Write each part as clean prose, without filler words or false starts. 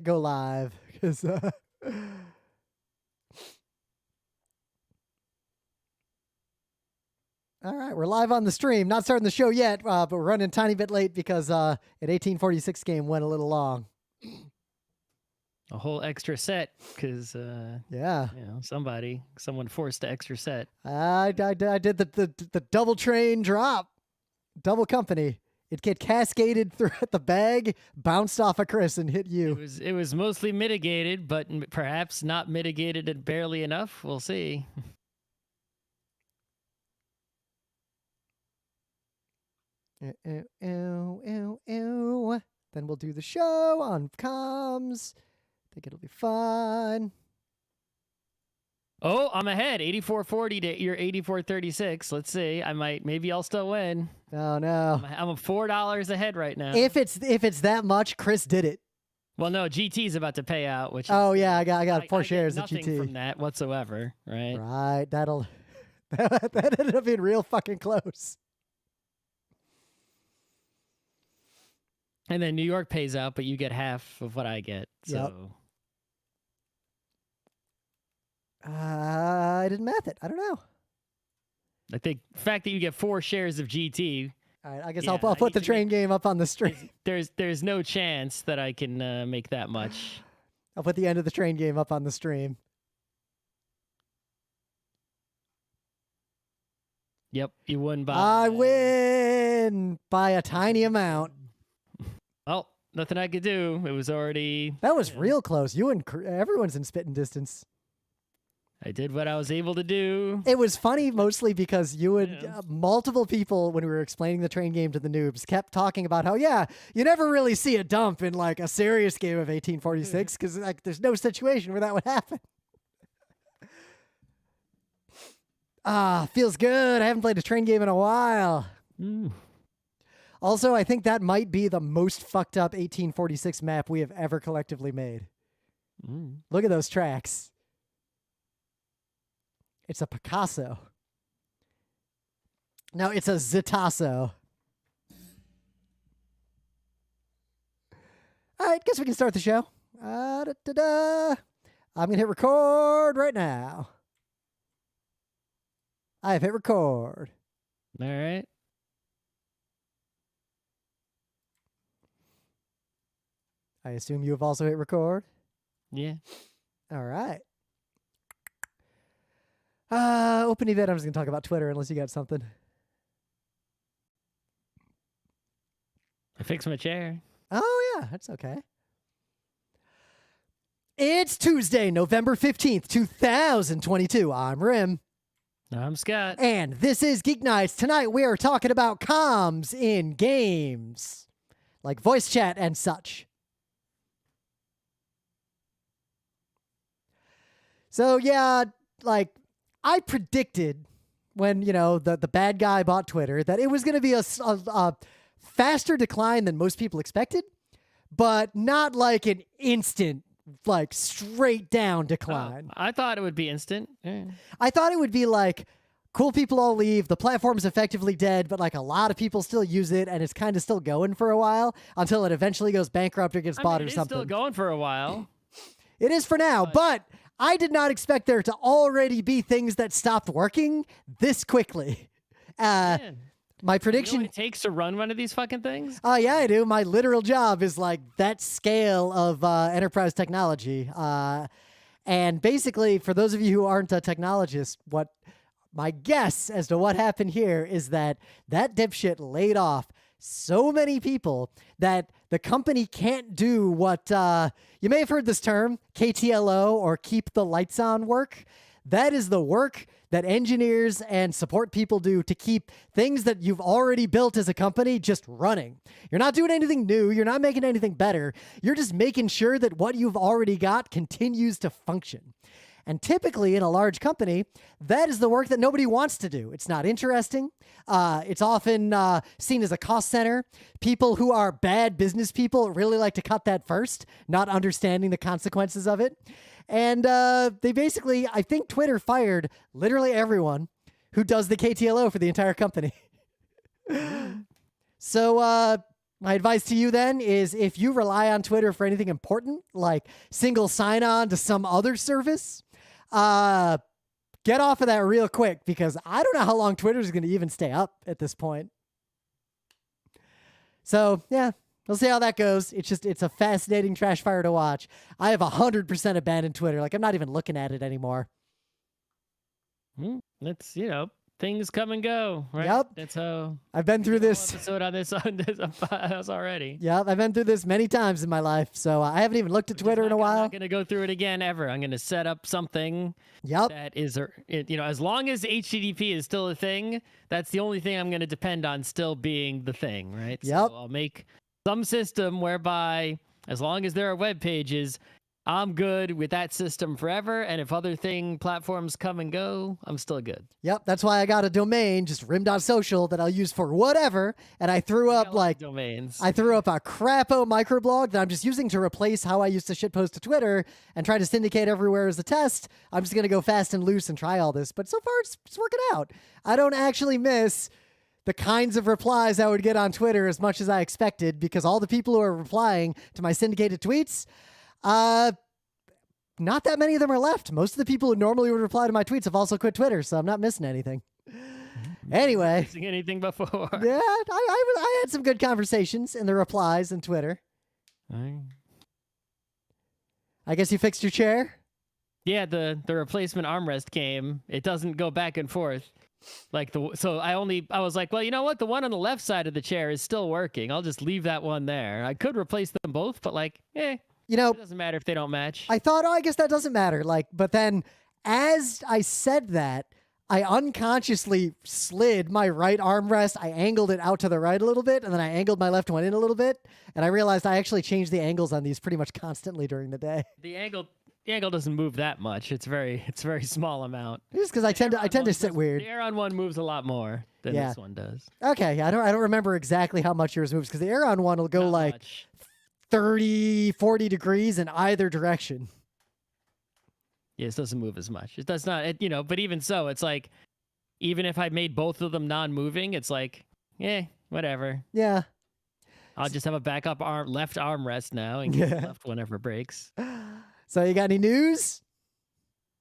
go live because all right, we're live on the stream. Not starting the show yet, but we're running a tiny bit late because an 1846 game went a little long. A whole extra set because someone forced the extra set. I did the double train drop, double company. It get cascaded through the bag, bounced off of Chris, and hit you. It was mostly mitigated, but perhaps not mitigated barely enough. We'll see. Ew, ew, ew, ew. Then we'll do the show on comms. Think it'll be fun. Oh, I'm ahead. 84.40 to your 84.36. Let's see. Maybe I'll still win. Oh no. I'm $4 ahead right now. If it's that much, Chris did it. Well, no, GT's about to pay out, which I got 4 shares of GT. Nothing from that whatsoever, right? Right. That ended up being real fucking close. And then New York pays out, but you get half of what I get. So Yep. I didn't math it. I don't know. I think the fact that you get 4 shares of GT. All right, I guess I'll put the train game up on the stream. There's no chance that I can make that much. I'll put the end of the train game up on the stream. Yep, you won by. I win by a tiny amount. Oh, nothing I could do. It was already. That was real close. You and everyone's in spitting distance. I did what I was able to do. It was funny mostly because you and multiple people, when we were explaining the train game to the noobs, kept talking about how, you never really see a dump in like a serious game of 1846 because like there's no situation where that would happen. Feels good. I haven't played a train game in a while. Also, I think that might be the most fucked up 1846 map we have ever collectively made. Look at those tracks. It's a Picasso. No, it's a Zitasso. All right, guess we can start the show. I'm going to hit record right now. I have hit record. All right. I assume you have also hit record? Yeah. All right. Open event. I'm just going to talk about Twitter unless you got something. I fixed my chair. Oh, yeah. That's okay. It's Tuesday, November 15th, 2022. I'm Rim. I'm Scott. And this is Geek Nights. Tonight we are talking about comms in games, like voice chat and such. So, like, I predicted when, the bad guy bought Twitter that it was going to be a faster decline than most people expected, but not like an instant, like straight down decline. I thought it would be instant. Yeah. I thought it would be like cool people all leave. The platform's effectively dead, but like a lot of people still use it, and it's kind of still going for a while until it eventually goes bankrupt or gets bought or something. It's still going for a while. It is for now, but I did not expect there to already be things that stopped working this quickly. My prediction. You know what it takes to run one of these fucking things? Oh, yeah, I do. My literal job is like that scale of enterprise technology. And basically, for those of you who aren't technologists, what my guess as to what happened here is that dipshit laid off so many people that the company can't do what you may have heard this term, KTLO, or keep the lights on work. That is the work that engineers and support people do to keep things that you've already built as a company just running. You're not doing anything new. You're not making anything better. You're just making sure that what you've already got continues to function. And typically in a large company, that is the work that nobody wants to do. It's not interesting. It's often seen as a cost center. People who are bad business people really like to cut that first, not understanding the consequences of it. And they basically, I think Twitter fired literally everyone who does the KTLO for the entire company. So My advice to you then is if you rely on Twitter for anything important, like single sign-on to some other service, get off of that real quick because I don't know how long Twitter is going to even stay up at this point. So, yeah, we'll see how that goes. It's a fascinating trash fire to watch. I have 100% abandoned Twitter. Like, I'm not even looking at it anymore. That's, things come and go, right? Yep. That's how I've been through this episode on this podcast already. Yep, I've been through this many times in my life, so I haven't even looked at Twitter in a while. I'm not going to go through it again ever. I'm going to set up something that is, as long as HTTP is still a thing, that's the only thing I'm going to depend on still being the thing, right? Yep. So I'll make some system whereby as long as there are web pages, I'm good with that system forever, and if other platforms come and go, I'm still good. Yep, that's why I got a domain, just rim.social, that I'll use for whatever, and I threw up domains. I threw up a crapo microblog that I'm just using to replace how I used to shitpost to Twitter and try to syndicate everywhere as a test. I'm just going to go fast and loose and try all this, but so far it's working out. I don't actually miss the kinds of replies I would get on Twitter as much as I expected because all the people who are replying to my syndicated tweets, not that many of them are left. Most of the people who normally would reply to my tweets have also quit Twitter, so I'm not missing anything. Anyway. Missing anything before. Yeah, I had some good conversations in the replies in Twitter. I guess you fixed your chair? Yeah, the replacement armrest came. It doesn't go back and forth. I was like, well, you know what? The one on the left side of the chair is still working. I'll just leave that one there. I could replace them both, but it doesn't matter if they don't match. I thought, I guess that doesn't matter. But then as I said that, I unconsciously slid my right armrest. I angled it out to the right a little bit, and then I angled my left one in a little bit. And I realized I actually changed the angles on these pretty much constantly during the day. The angle doesn't move that much. It's very small amount. Just because I tend to sit weird. The Aeron one moves a lot more than this one does. Okay, I don't remember exactly how much yours moves because the Aeron one will go Not much. 30, 40 degrees in either direction. Yeah, it doesn't move as much. It does not, but even so, it's like, even if I made both of them non-moving, it's like, whatever. Yeah. I'll just have a backup left armrest now and get the left one never breaks. So you got any news?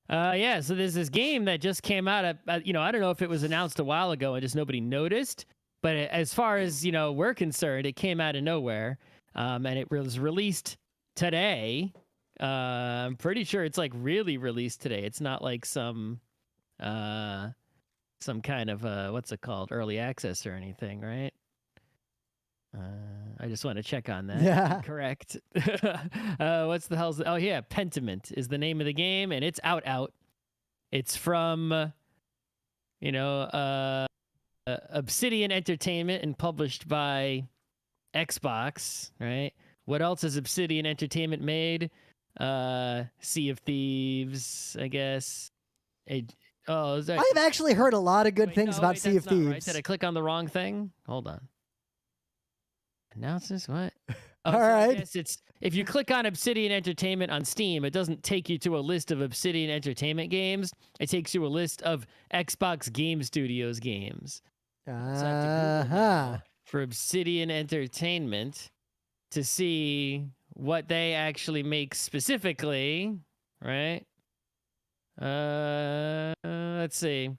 Yeah, so there's this game that just came out. I don't know if it was announced a while ago and just nobody noticed, but as far as, we're concerned, it came out of nowhere. And it was released today. I'm pretty sure it's really released today. It's not like some kind of what's it called, early access or anything, right? I just want to check on that. Yeah. Correct. What's the hell's? Oh yeah, Pentiment is the name of the game, and it's out. It's from, Obsidian Entertainment and published by Xbox, right? What else has Obsidian Entertainment made? Sea of Thieves, I guess. I've actually heard a lot of good things about Sea of Thieves. Right. Did I click on the wrong thing? Hold on. Announces what? All right. I guess it's if you click on Obsidian Entertainment on Steam, it doesn't take you to a list of Obsidian Entertainment games. It takes you a list of Xbox Game Studios games. So I have to Google now for Obsidian Entertainment to see what they actually make specifically, right? Let's see.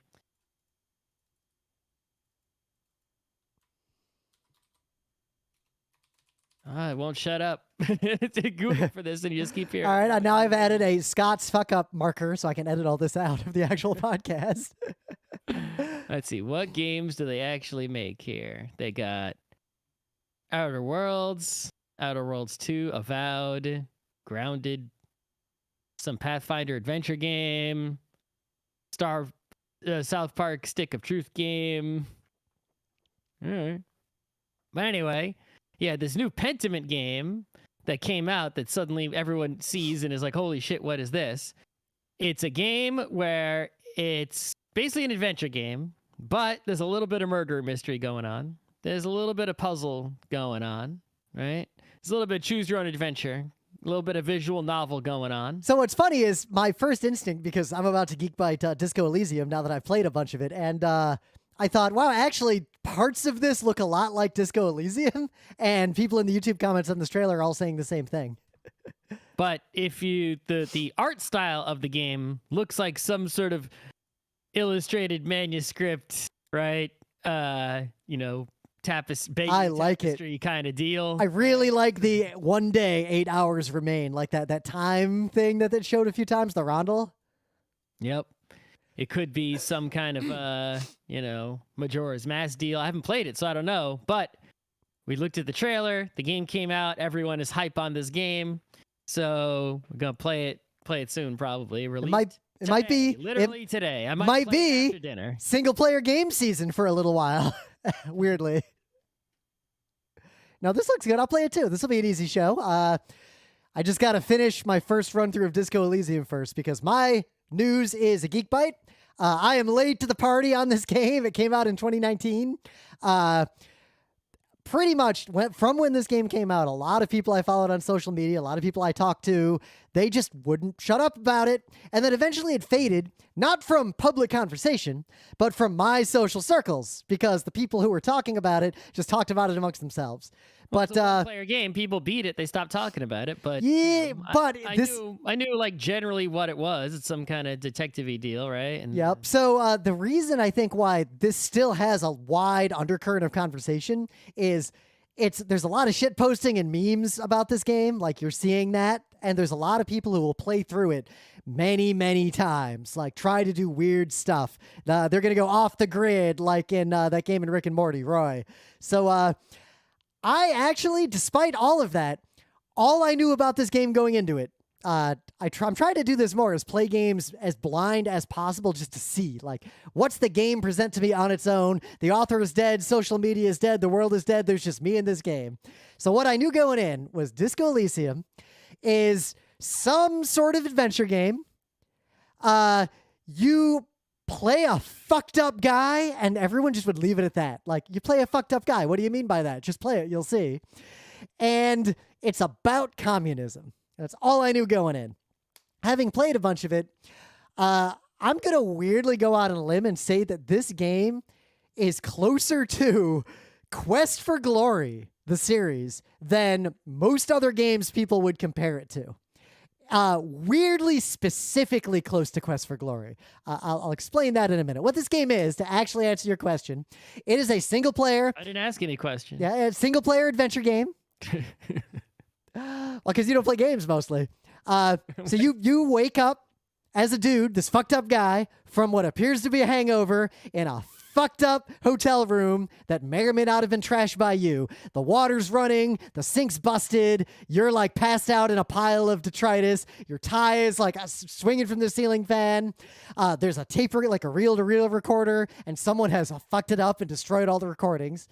It won't shut up. To Google for this, and you just keep hearing. All right, now I've added a Scott's fuck up marker so I can edit all this out of the actual podcast. Let's see. What games do they actually make here? They got Outer Worlds 2, Avowed, Grounded, some Pathfinder adventure game, South Park Stick of Truth game. All right. But anyway, yeah, this new Pentiment game that came out that suddenly everyone sees and is like, holy shit, what is this? It's a game where it's basically an adventure game, but there's a little bit of murder mystery going on. There's a little bit of puzzle going on, right? There's a little bit of choose your own adventure, a little bit of visual novel going on. So what's funny is my first instinct, because I'm about to geek bite Disco Elysium now that I've played a bunch of it, and I thought, wow, actually, parts of this look a lot like Disco Elysium, and people in the YouTube comments on this trailer are all saying the same thing. But if the art style of the game looks like some sort of illustrated manuscript, right? I like it. Tapestry kind of deal. I really like the 1 day, 8 hours remain, like that time thing that showed a few times, the rondel. Yep. It could be some kind of, Majora's Mask deal. I haven't played it, so I don't know. But we looked at the trailer. The game came out. Everyone is hype on this game. So we're going to play it soon, probably. It might be literally today. I might play it be after dinner. Single player game season for a little while. Weirdly. No, this looks good. I'll play it too. This will be an easy show. I just got to finish my first run through of Disco Elysium first because my news is a Geek Bite. I am late to the party on this game. It came out in 2019. Pretty much from when this game came out, a lot of people I followed on social media, a lot of people I talked to, they just wouldn't shut up about it. And then eventually it faded, not from public conversation, but from my social circles, because the people who were talking about it just talked about it amongst themselves. Well, but it's a one-player game, people beat it, they stopped talking about it. But yeah, but I knew like generally what it was. It's some kind of detective-y deal, right? And yep. So the reason I think why this still has a wide undercurrent of conversation is there's a lot of shit posting and memes about this game, like you're seeing that, and there's a lot of people who will play through it many, many times, like try to do weird stuff. They're gonna go off the grid, like in that game in Rick and Morty, Roy. So I actually, despite all of that, all I knew about this game going into it, I'm trying to do this more, is play games as blind as possible just to see, like, what's the game present to me on its own? The author is dead, social media is dead, the world is dead, there's just me in this game. So what I knew going in was Disco Elysium is some sort of adventure game. You play a fucked up guy, and everyone just would leave it at that. Like, you play a fucked up guy. What do you mean by that? Just play it. You'll see. And it's about communism. That's all I knew going in. Having played a bunch of it, I'm going to weirdly go out on a limb and say that this game is closer to Quest for Glory, the series, than most other games people would compare it to. Weirdly specifically close to Quest for Glory. I'll explain that in a minute. What this game is, to actually answer your question, it is a single player. I didn't ask any questions. Yeah, a single player adventure game. Well, because you don't play games mostly. So you wake up as a dude, this fucked up guy, from what appears to be a hangover in a fucked up hotel room that may or may not have been trashed by you. The water's running, the sink's busted, you're like passed out in a pile of detritus, your tie is like swinging from the ceiling fan, there's a tape, like a reel-to-reel recorder, and someone has fucked it up and destroyed all the recordings.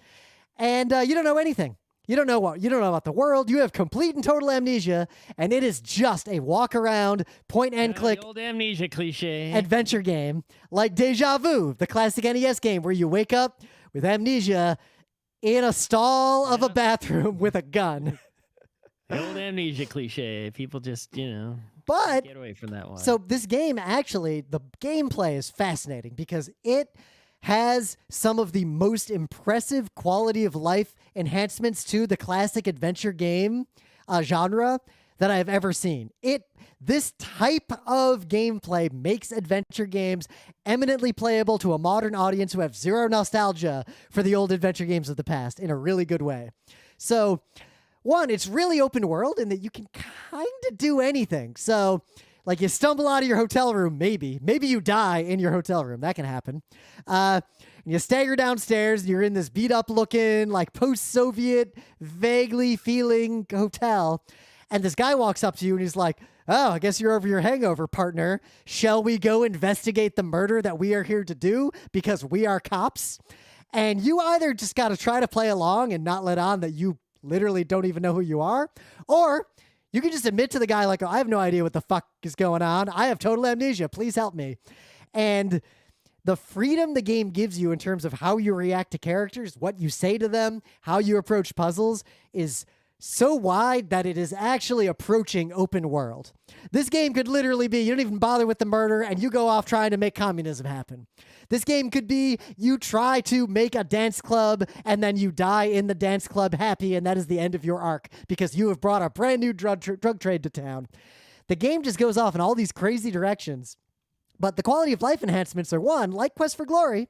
And you don't know anything. You don't know about the world. You have complete and total amnesia, and it is just a walk around, point and click, the old amnesia cliche adventure game like Deja Vu, the classic NES game where you wake up with amnesia in a stall of a bathroom with a gun. The old amnesia cliche. People just, but get away from that one. So this game, actually, the gameplay is fascinating because it has some of the most impressive quality of life enhancements to the classic adventure game genre that I've ever seen. This type of gameplay makes adventure games eminently playable to a modern audience who have zero nostalgia for the old adventure games of the past in a really good way. So, one, it's really open world in that you can kind of do anything. So, like, you stumble out of your hotel room, maybe you die in your hotel room. That can happen. You stagger downstairs. You're in this beat up looking, like, post-Soviet, vaguely feeling hotel. And this guy walks up to you and he's like, "Oh, I guess you're over your hangover, partner. Shall we go investigate the murder that we are here to do because we are cops?" And you either just got to try to play along and not let on that you literally don't even know who you are, or you can just admit to the guy, like, "Oh, I have no idea what the fuck is going on. I have total amnesia. Please help me." And the freedom the game gives you in terms of how you react to characters, what you say to them, how you approach puzzles is so wide that it is actually approaching open world. This game could literally be you don't even bother with the murder and you go off trying to make communism happen. This game could be you try to make a dance club and then you die in the dance club happy, and that is the end of your arc because you have brought a brand new drug trade to town. The game just goes off in all these crazy directions. But the quality of life enhancements are one, like Quest for Glory.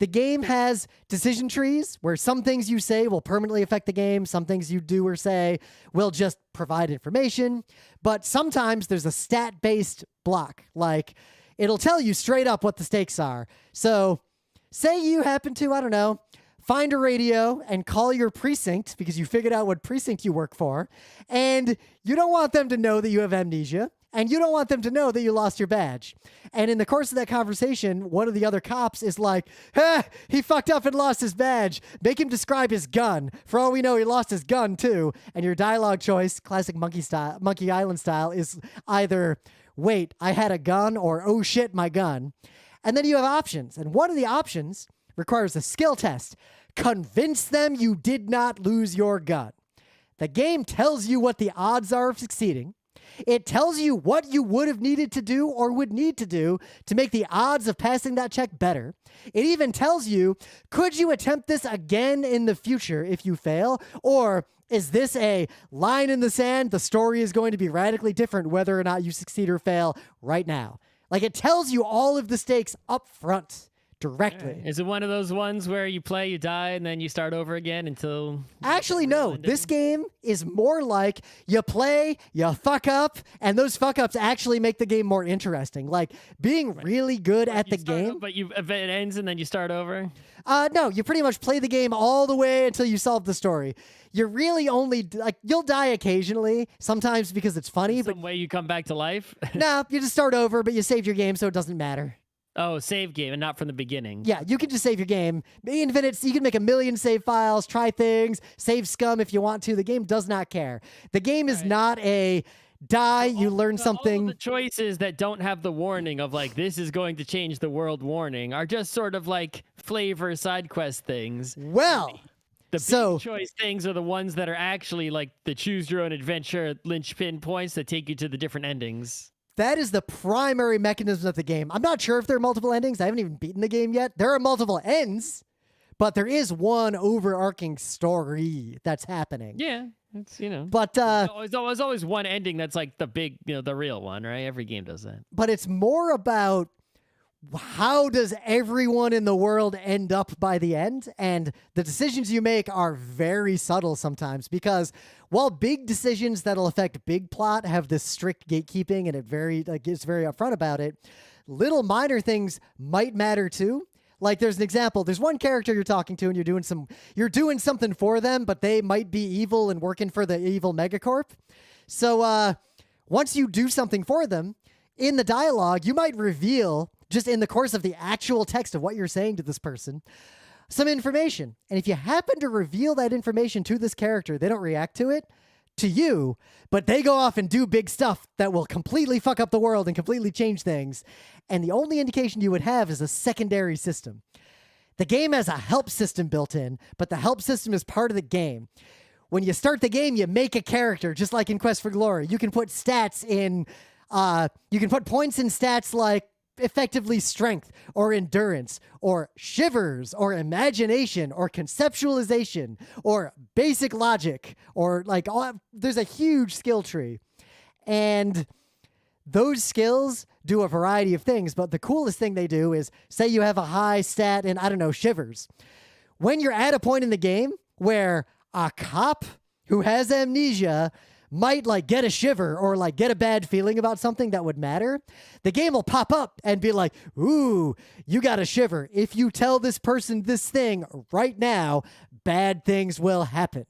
The game has decision trees where some things you say will permanently affect the game. Some things you do or say will just provide information. But sometimes there's a stat-based block. Like, it'll tell you straight up what the stakes are. So say you happen to, I don't know, find a radio and call your precinct because you figured out what precinct you work for. And you don't want them to know that you have amnesia. And you don't want them to know that you lost your badge. And in the course of that conversation, one of the other cops is like, he fucked up and lost his badge. Make him describe his gun. For all we know, he lost his gun too. And your dialogue choice, classic Monkey Island style, is either, wait, I had a gun, or oh shit, my gun. And then you have options. And one of the options requires a skill test. Convince them you did not lose your gun. The game tells you what the odds are of succeeding. It tells you what you would have needed to do or would need to do to make the odds of passing that check better. It even tells you, could you attempt this again in the future if you fail? Or is this a line in the sand? The story is going to be radically different whether or not you succeed or fail right now. Like, it tells you all of the stakes up front. Directly. Is it one of those ones where you play, you die, and then you start over again until... Actually, no. This game is more like you play, you fuck up, and those fuck-ups actually make the game more interesting. Like, being really good at the game... But it ends and then you start over? No, you pretty much play the game all the way until you solve the story. You're really only... like, you'll die occasionally, sometimes because it's funny, but... Some way you come back to life? No, you just start over, but you save your game so it doesn't matter. Oh, save game and not from the beginning. Yeah, you can just save your game. Infinite, you can make 1 million save files, try things, save scum if you want to. The game does not care. The game is not a die, you learn something. All the choices that don't have the warning of like, this is going to change the world warning are just sort of like flavor side quest things. Well, the big choice things are the ones that are actually like the choose your own adventure linchpin points that take you to the different endings. That is the primary mechanism of the game. I'm not sure if there are multiple endings. I haven't even beaten the game yet. There are multiple ends, but there is one overarching story that's happening. Yeah, it's, But there's always one ending that's like the big, the real one, right? Every game does that. But it's more about how does everyone in the world end up by the end? And the decisions you make are very subtle sometimes because while big decisions that'll affect big plot have this strict gatekeeping and it's very upfront about it, little minor things might matter too. Like there's an example, there's one character you're talking to and you're doing something for them, but they might be evil and working for the evil megacorp. So once you do something for them, in the dialogue, you might reveal just in the course of the actual text of what you're saying to this person, some information. And if you happen to reveal that information to this character, they don't react to it, to you, but they go off and do big stuff that will completely fuck up the world and completely change things. And the only indication you would have is a secondary system. The game has a help system built in, but the help system is part of the game. When you start the game, you make a character, just like in Quest for Glory. You can put stats in, you can put points in stats like effectively strength or endurance or shivers or imagination or conceptualization or basic logic or like there's a huge skill tree. And those skills do a variety of things, but the coolest thing they do is say you have a high stat in, I don't know, shivers. When you're at a point in the game where a cop who has amnesia might like get a shiver or like get a bad feeling about something that would matter, the game will pop up and be like, ooh, you got a shiver. If you tell this person this thing right now, bad things will happen.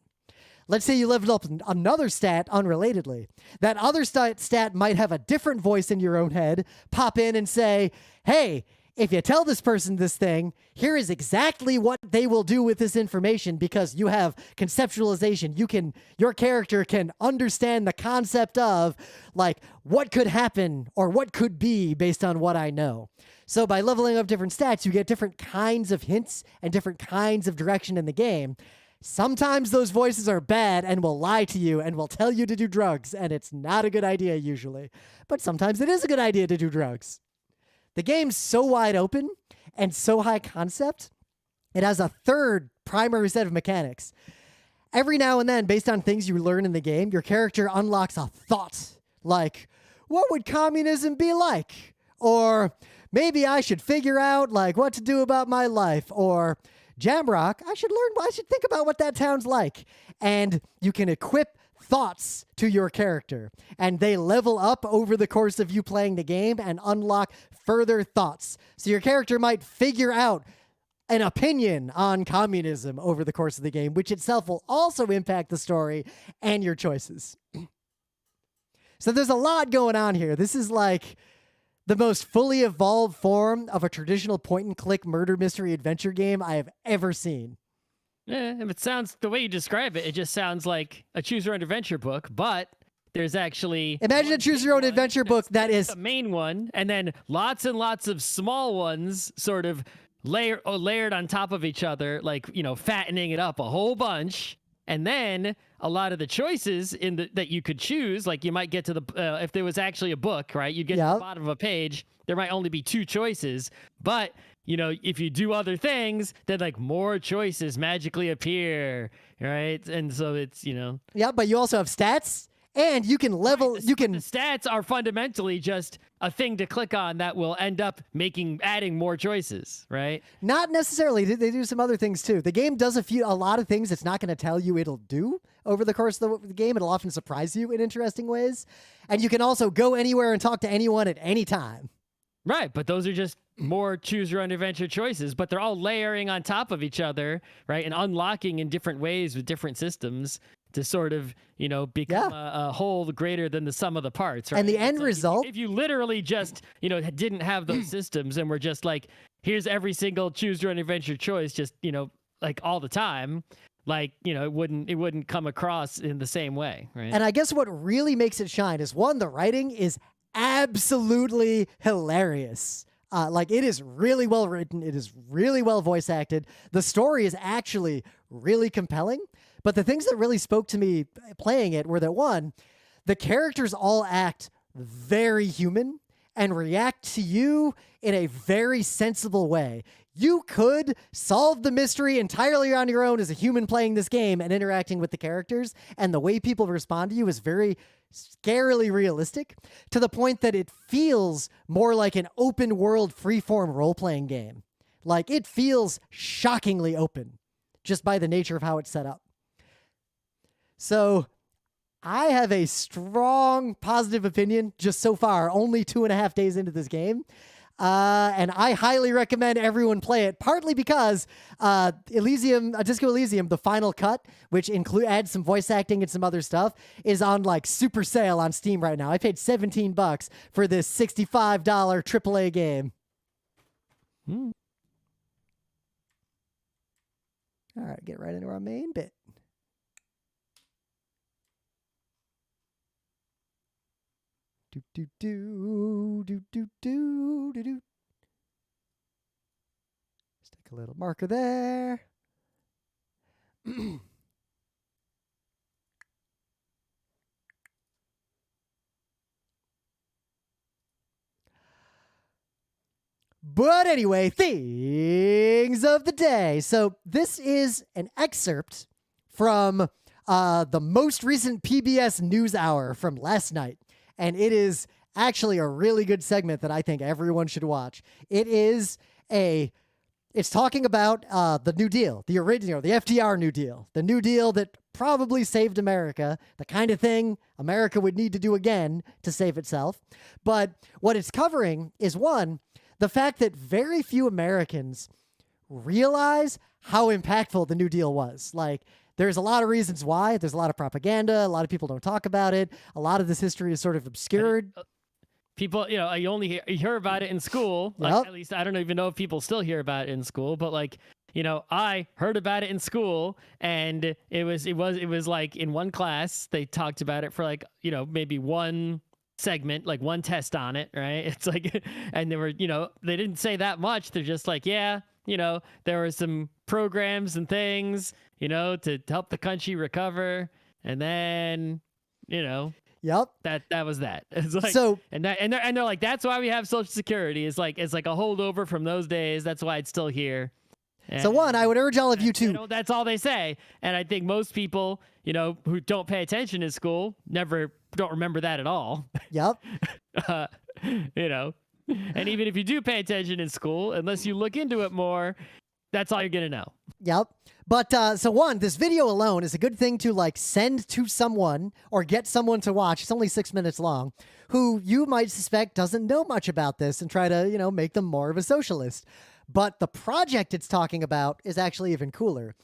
Let's say you leveled up another stat unrelatedly. That other stat might have a different voice in your own head, pop in and say, hey, if you tell this person this thing, here is exactly what they will do with this information because you have conceptualization. Your character can understand the concept of like what could happen or what could be based on what I know. So by leveling up different stats, you get different kinds of hints and different kinds of direction in the game. Sometimes those voices are bad and will lie to you and will tell you to do drugs, and it's not a good idea usually. But sometimes it is a good idea to do drugs. The game's so wide open and so high concept, it has a third primary set of mechanics. Every now and then, based on things you learn in the game, your character unlocks a thought, like, what would communism be like? Or maybe I should figure out like what to do about my life. Or Jamrock, I should think about what that town's like. And you can equip thoughts to your character, and they level up over the course of you playing the game and unlock further thoughts. So your character might figure out an opinion on communism over the course of the game, which itself will also impact the story and your choices. So there's a lot going on here. This is like the most fully evolved form of a traditional point-and-click murder mystery adventure game I have ever seen. Yeah, if it sounds the way you describe it, it just sounds like a choose-your-own-adventure book, but there's actually... Imagine a choose-your-own-adventure book that is... the main one, and then lots and lots of small ones sort of layered on top of each other, like, you know, fattening it up a whole bunch. And then a lot of the choices that you could choose, like you might get to the, if there was actually a book, right? You'd get to the bottom of a page. There might only be 2 choices, but you know, if you do other things, then like more choices magically appear, right? And so it's, you know. Yeah, but you also have stats, and you can level, right, you can... The stats are fundamentally just a thing to click on that will end up adding more choices, right? Not necessarily. They do some other things too. The game does a lot of things it's not going to tell you it'll do over the course of the game. It'll often surprise you in interesting ways. And you can also go anywhere and talk to anyone at any time. Right, but those are just more choose-your-own-adventure choices, but they're all layering on top of each other, right, and unlocking in different ways with different systems to sort of, you know, become a whole greater than the sum of the parts, right? And the end result... If you literally just, you know, didn't have those systems and were just like, here's every single choose-your-own-adventure choice, just, you know, like all the time, like, you know, it wouldn't come across in the same way, right? And I guess what really makes it shine is, one, the writing is absolutely hilarious. Like, it is really well written. It is really well voice acted. The story is actually really compelling. But the things that really spoke to me playing it were that, one, the characters all act very human and react to you in a very sensible way. You could solve the mystery entirely on your own as a human playing this game and interacting with the characters, and the way people respond to you is very scarily realistic, to the point that it feels more like an open world freeform role-playing game. Like, it feels shockingly open just by the nature of how it's set up. So I have a strong positive opinion just so far, only 2.5 days into this game. And I highly recommend everyone play it, partly because Disco Elysium, the final cut, which adds some voice acting and some other stuff, is on like super sale on Steam right now. I paid $17 for this $65 AAA game. All right, get right into our main bit. Do do do do do do do do. Stick a little marker there. But anyway, things of the day. So this is an excerpt from the most recent PBS NewsHour from last night. And it is actually a really good segment that I think everyone should watch. It's talking about the New Deal, the original, the FDR New Deal, the New Deal that probably saved America, the kind of thing America would need to do again to save itself. But what it's covering is, one, the fact that very few Americans realize how impactful the New Deal was. Like, there's a lot of reasons why. There's a lot of propaganda. A lot of people don't talk about it. A lot of this history is sort of obscured. People, you know, you only hear about it in school. Like, at least I don't even know if people still hear about it in school. But like, you know, I heard about it in school, and it was like in one class they talked about it for like, you know, maybe one segment, like one test on it, right? It's like, and they were, you know, they didn't say that much. They're just like, yeah, there were some programs and things, to help the country recover. And then, Yep. that was that. It's like, So and they're like, that's why we have Social Security. It's like a holdover from those days. That's why it's still here. so one, I would urge all of you to. That's all they say. And I think most people, who don't pay attention in school don't remember that at all. Yep. And even if you do pay attention in school, unless you look into it more, that's all you're going to know. Yep. But so one, this video alone is a good thing to like send to someone or get someone to watch. It's only 6 minutes long, who you might suspect doesn't know much about this and try to, make them more of a socialist. But the project it's talking about is actually even cooler.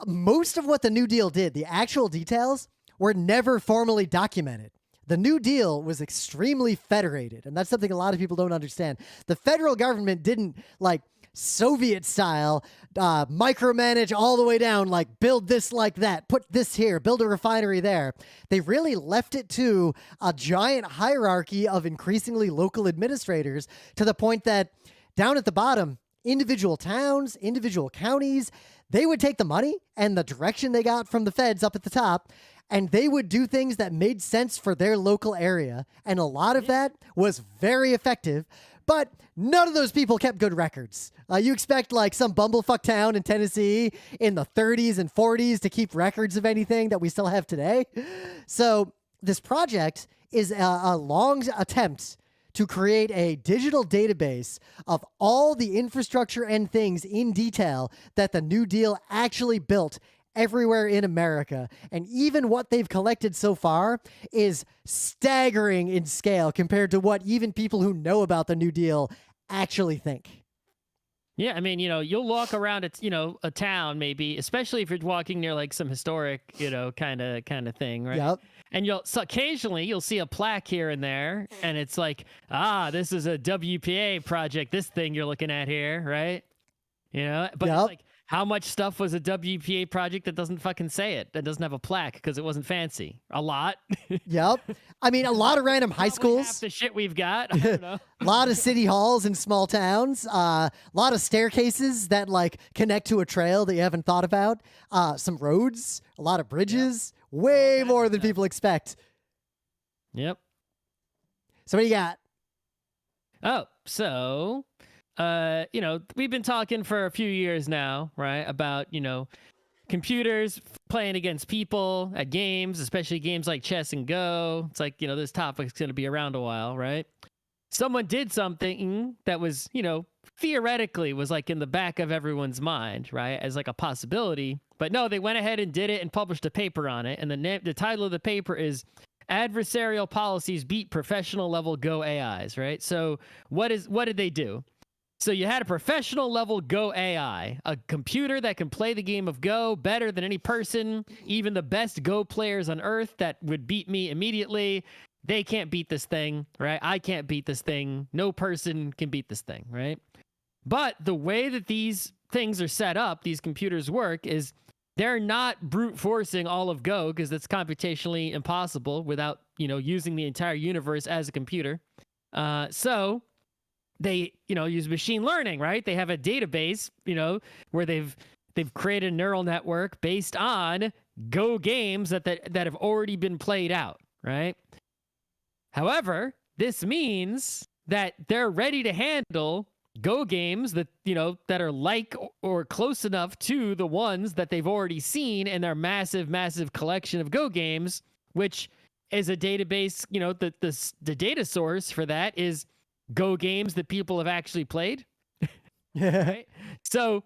Most of what the New Deal did, the actual details, were never formally documented. The New Deal was extremely federated, and that's something a lot of people don't understand. The federal government didn't, like, Soviet style, micromanage all the way down, like build this like that, put this here, build a refinery there. They really left it to a giant hierarchy of increasingly local administrators, to the point that down at the bottom, individual towns, individual counties, they would take the money and the direction they got from the feds up at the top, and they would do things that made sense for their local area. And a lot of that was very effective. But none of those people kept good records. You expect like some bumblefuck town in Tennessee in the 30s and 40s to keep records of anything that we still have today. So this project is a long attempt to create a digital database of all the infrastructure and things in detail that the New Deal actually built everywhere in America. And even what they've collected so far is staggering in scale compared to what even people who know about the New Deal actually think. Yeah, I mean, you'll walk around a town maybe, especially if you're walking near like some historic, kind of thing, right? Yep. And occasionally you'll see a plaque here and there, and it's like, this is a WPA project, this thing you're looking at here, right? But Yep. it's like, how much stuff was a WPA project that doesn't fucking say it, that doesn't have a plaque because it wasn't fancy? A lot. Yep. I mean, a lot of random high schools. Half the shit we've got. I don't know. A lot of city halls in small towns. A lot of staircases that like connect to a trail that you haven't thought about. Some roads. A lot of bridges. Yep. Way more than people expect. Yep. So what do you got? Oh, so... we've been talking for a few years now, right? About, computers playing against people at games, especially games like chess and Go. It's like, this topic's going to be around a while, right? Someone did something that was, theoretically was like in the back of everyone's mind, right? As like a possibility. But no, they went ahead and did it and published a paper on it. And the title of the paper is Adversarial Policies Beat Professional Level Go AIs, right? So what did they do? So you had a professional level Go AI, a computer that can play the game of Go better than any person, even the best Go players on Earth that would beat me immediately. They can't beat this thing, right? I can't beat this thing. No person can beat this thing, right? But the way that these things are set up, these computers work, is they're not brute forcing all of Go because that's computationally impossible without, using the entire universe as a computer. So they, use machine learning, right? They have a database, where they've created a neural network based on Go games that have already been played out, right? However, this means that they're ready to handle Go games that, that are like or close enough to the ones that they've already seen in their massive, massive collection of Go games, which is a database, the data source for that is Go games that people have actually played. Right? So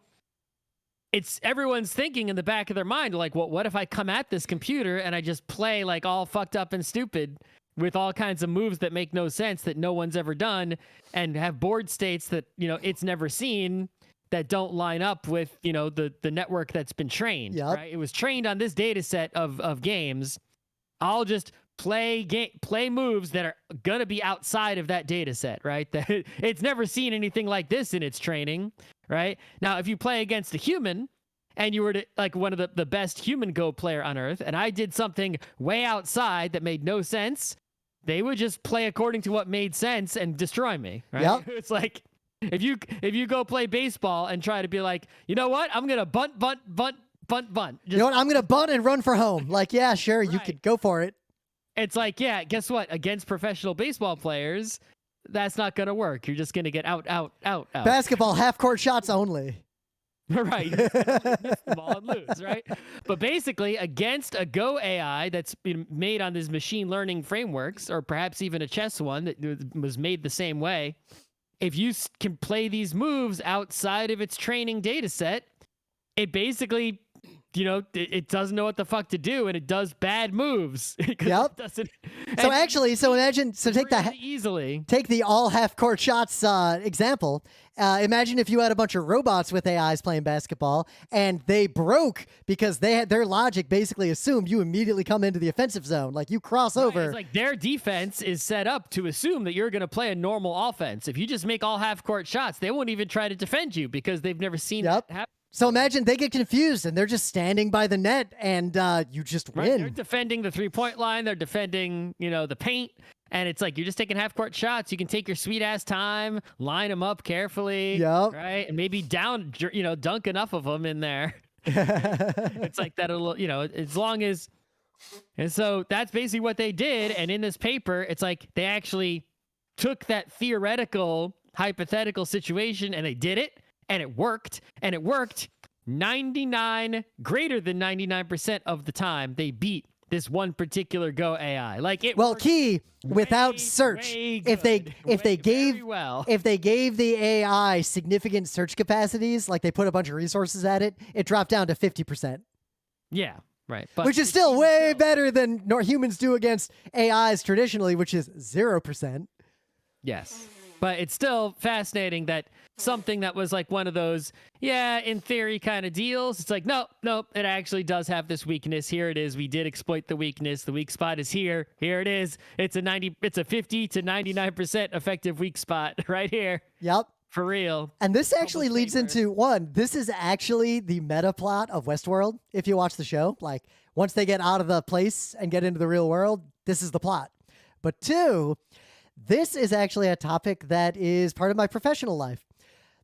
it's everyone's thinking in the back of their mind, like, well, what if I come at this computer and I just play like all fucked up and stupid with all kinds of moves that make no sense that no one's ever done and have board states that, it's never seen that don't line up with, the network that's been trained. Yep. Right? It was trained on this data set of games. I'll just play moves that are going to be outside of that data set, right? That it's never seen anything like this in its training, right? Now, if you play against a human and you were like one of the best human Go player on Earth, and I did something way outside that made no sense, they would just play according to what made sense and destroy me, right? Yep. It's like, if you go play baseball and try to be like, you know what, I'm gonna bunt. Just, You know what? I'm gonna bunt and run for home. Like, yeah, sure, you could go for it. It's like, yeah, guess what? Against professional baseball players, that's not gonna work. You're just gonna get out. Basketball, half-court shots only. Right. You miss the ball and lose, right? But basically, against a Go AI that's been made on these machine learning frameworks, or perhaps even a chess one that was made the same way, if you can play these moves outside of its training data set, it basically, it doesn't know what the fuck to do, and it does bad moves. Yep. Take the all half-court shots example. Imagine if you had a bunch of robots with AIs playing basketball, and they broke because their logic basically assumed you immediately come into the offensive zone. Like, you cross over. It's like their defense is set up to assume that you're going to play a normal offense. If you just make all half-court shots, they won't even try to defend you because they've never seen that happen. So imagine they get confused and they're just standing by the net, and you just win. Right. They're defending the three-point line. They're defending, the paint. And it's like, you're just taking half-court shots. You can take your sweet-ass time, line them up carefully, right? And maybe dunk enough of them in there. It's like that, as long as... And so that's basically what they did. And in this paper, it's like they actually took that theoretical, hypothetical situation, and they did it. And it worked, greater than 99% of the time. They beat this one particular Go AI. Like, it well, key without search. If they gave the AI significant search capacities, like they put a bunch of resources at it, it dropped down to 50%. Yeah, right. But which is still way better than humans do against AIs traditionally, which is 0%. Yes. But it's still fascinating that something that was like one of those, in theory kind of deals, it's like, nope, it actually does have this weakness. Here it is. We did exploit the weakness. The weak spot is here. Here it is. It's a 50 to 99% effective weak spot right here. Yep. For real. And this actually leads into this is actually the meta plot of Westworld. If you watch the show, like, once they get out of the place and get into the real world, this is the plot. But 2, this is actually a topic that is part of my professional life.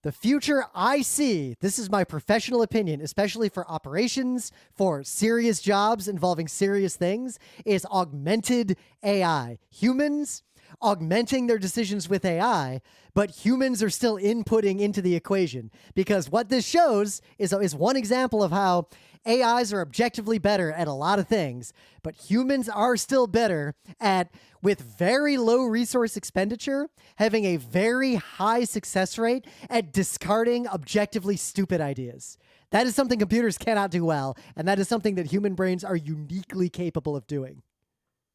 The future I see, this is my professional opinion, especially for operations, for serious jobs involving serious things, is augmented AI. Humans augmenting their decisions with AI, but humans are still inputting into the equation. Because what this shows is one example of how AIs are objectively better at a lot of things, but humans are still better at, with very low resource expenditure, having a very high success rate at discarding objectively stupid ideas. That is something computers cannot do well, and that is something that human brains are uniquely capable of doing.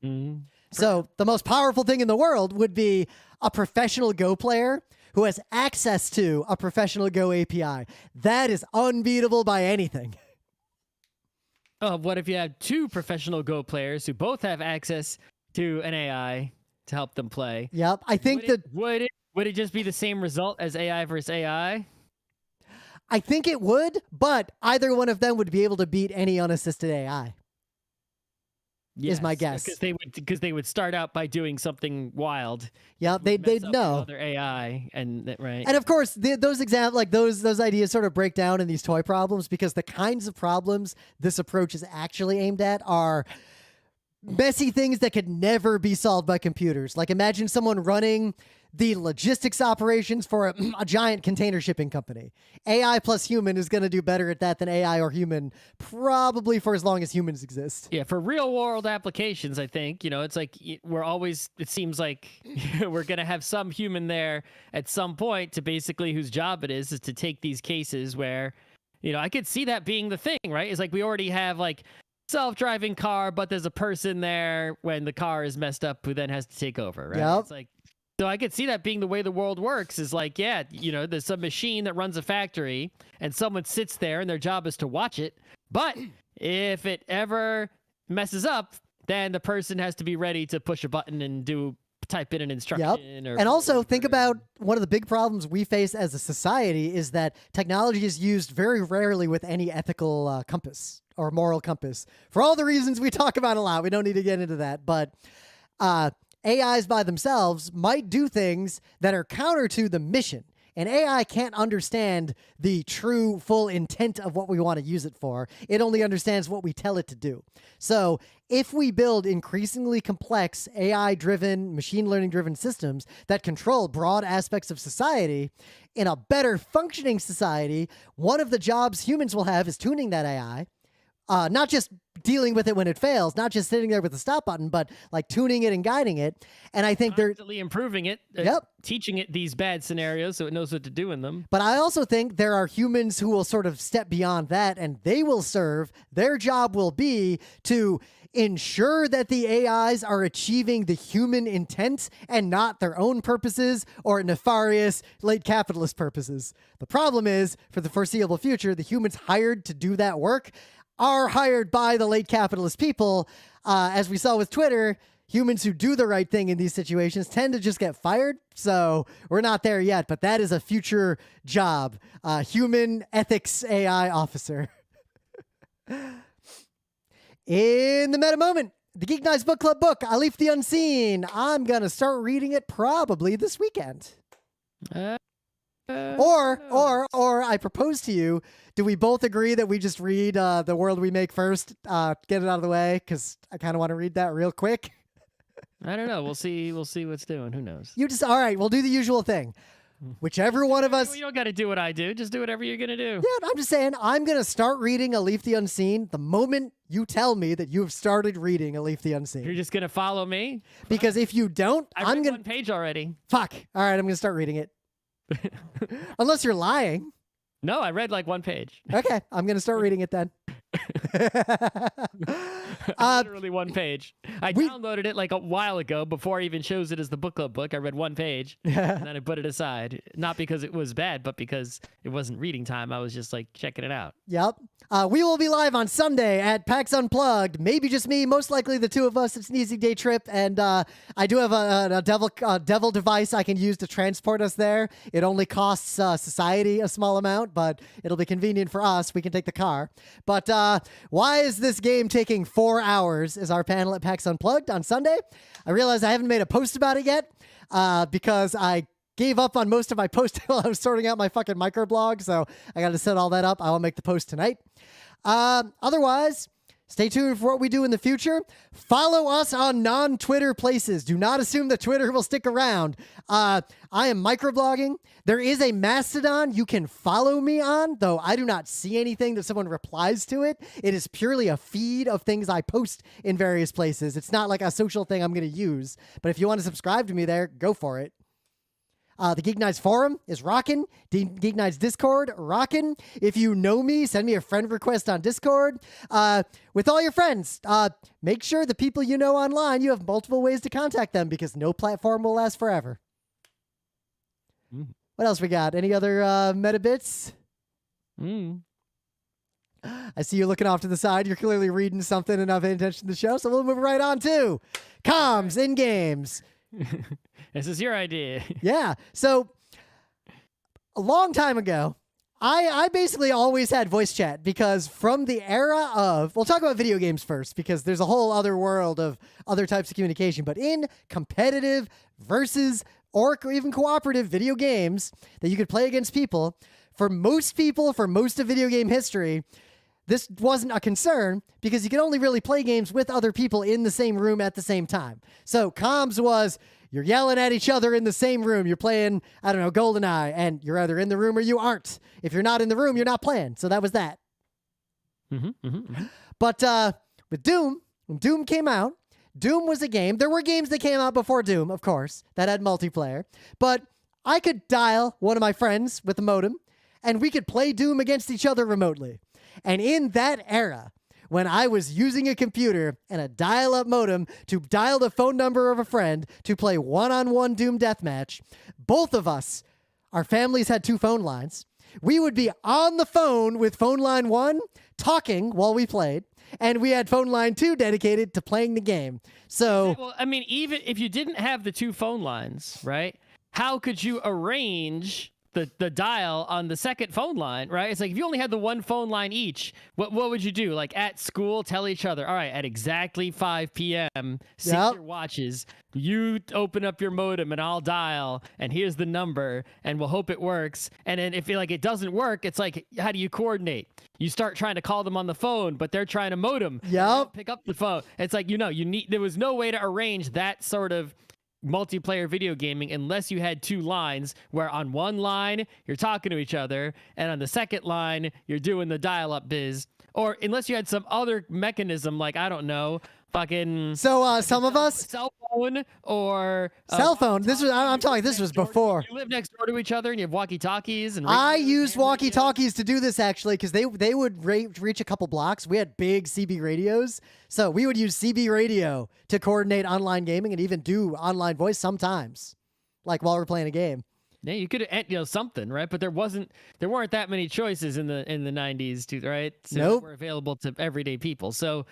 Mm-hmm. So the most powerful thing in the world would be a professional Go player who has access to a professional Go API. That is unbeatable by anything. What if you had 2 professional Go players who both have access to an AI to help them play? Yep. I think would it just be the same result as AI versus AI? I think it would, but either one of them would be able to beat any unassisted AI. Yes, is my guess. Because they would start out by doing something wild. Yeah, they'd know their AI right. And of course, those ideas sort of break down in these toy problems, because the kinds of problems this approach is actually aimed at are messy things that could never be solved by computers. Like, imagine someone running the logistics operations for a giant container shipping company. AI plus human is going to do better at that than AI or human, probably for as long as humans exist. Yeah, for real world applications, I think, it's like it seems like we're going to have some human there at some point to basically, whose job it is to take these cases where, I could see that being the thing, right? It's like we already have like self-driving car, but there's a person there when the car is messed up who then has to take over, right? Yep. It's like, so I could see that being the way the world works, is like, there's some machine that runs a factory and someone sits there and their job is to watch it. But if it ever messes up, then the person has to be ready to push a button and type in an instruction. Yep. And also think about one of the big problems we face as a society is that technology is used very rarely with any ethical compass or moral compass. For all the reasons we talk about a lot, we don't need to get into that. But AIs by themselves might do things that are counter to the mission. and AI can't understand the true full intent of what we want to use it for. It only understands what we tell it to do. So if we build increasingly complex AI-driven, machine learning-driven systems that control broad aspects of society, in a better functioning society, one of the jobs humans will have is tuning that AI. Not just dealing with it when it fails, not just sitting there with the stop button, but like tuning it and guiding it. And I think they're constantly improving it, teaching it these bad scenarios so it knows what to do in them. But I also think there are humans who will sort of step beyond that, and they will serve. Their job will be to ensure that the AIs are achieving the human intent and not their own purposes or nefarious late capitalist purposes. The problem is, for the foreseeable future, the humans hired to do that work are hired by the late capitalist people. As we saw with Twitter, humans who do the right thing in these situations tend to just get fired. So we're not there yet, but that is a future job. Human ethics AI officer. In the meta moment, the GeekNights Book Club book, Alif the Unseen. I'm going to start reading it probably this weekend. Or I propose to you, do we both agree that we just read The World We Make first, get it out of the way, because I kind of want to read that real quick? I don't know. We'll see what's doing. Who knows? All right, we'll do the usual thing. Whichever one of us... You don't got to do what I do. Just do whatever you're going to do. Yeah, I'm just saying, I'm going to start reading Alif the Unseen the moment you tell me that you have started reading Alif the Unseen. You're just going to follow me? Because if you don't, I'm going to... one page already. Fuck. All right, I'm going to start reading it. Unless you're lying. No, I read like one page. Okay, I'm going to start reading it then. Literally one page. I downloaded it like a while ago before I even chose it as the book club book. I read one page and then I put it aside. Not because it was bad, but because it wasn't reading time. I was just like checking it out. Yep. We will be live on Sunday at PAX Unplugged. Maybe just me, most likely the two of us. It's an easy day trip, and I do have a devil device I can use to transport us there. It only costs society a small amount, but it'll be convenient for us. We can take the car. But why is this game taking 4 hours is our panel at PAX Unplugged on Sunday. I realize I haven't made a post about it yet because I gave up on most of my posts while I was sorting out my fucking microblog, so I got to set all that up. I will make the post tonight. Otherwise, stay tuned for what we do in the future. Follow us on non-Twitter places. Do not assume that Twitter will stick around. I am microblogging. There is a Mastodon you can follow me on, though I do not see anything that someone replies to it. It is purely a feed of things I post in various places. It's not like a social thing I'm going to use, but if you want to subscribe to me there, go for it. The Geek Nights forum is rocking. Geek Nights Discord, rocking. If you know me, send me a friend request on Discord. With all your friends, make sure the people you know online, you have multiple ways to contact them because no platform will last forever. What else we got? Any other meta bits? I see you looking off to the side. You're clearly reading something and not paying attention to the show, so we'll move right on to comms in games. This is your idea. Yeah. So a long time ago, I basically always had voice chat because from the era of, we'll talk about video games first because there's a whole other world of other types of communication, but in competitive versus or even cooperative video games that you could play against people, for most of video game history, this wasn't a concern because you could only really play games with other people in the same room at the same time. So comms was, you're yelling at each other in the same room. You're playing, I don't know, GoldenEye, and you're either in the room or you aren't. If you're not in the room, you're not playing. So that was that. But with Doom, when Doom came out, Doom was a game. There were games that came out before Doom, of course, that had multiplayer. But I could dial one of my friends with a modem, and we could play Doom against each other remotely. And in that era, when I was using a computer and a dial-up modem to dial the phone number of a friend to play one-on-one Doom Deathmatch, both of us, our families had 2 phone lines. We would be on the phone with phone line 1 talking while we played, and we had phone line 2 dedicated to playing the game. So, well, I mean, even if you didn't have the 2 phone lines, right? How could you arrange the dial on the second phone line, right? It's like if you only had the one phone line each, what would you do? Like at school, tell each other, all right, at exactly 5 p.m., sync your watches. You open up your modem and I'll dial, and here's the number, and we'll hope it works. And then if it doesn't work, it's like, how do you coordinate? You start trying to call them on the phone, but they're trying to modem. Yep. Pick up the phone. It's like, there was no way to arrange that sort of multiplayer video gaming unless you had two lines where on one line you're talking to each other and on the second line you're doing the dial-up biz, or unless you had some other mechanism like, I don't know, fucking some of us cell phone or cell phone. I'm talking this was before. You live next door to each other and you have walkie-talkies, and I used walkie-talkies to do this actually, because they would reach a couple blocks. We had big CB radios, so we would use CB radio to coordinate online gaming and even do online voice sometimes, like while we're playing a game. Yeah, you could something, right? But there weren't that many choices in the 90s, too, right? So Nope. Were available to everyday people. So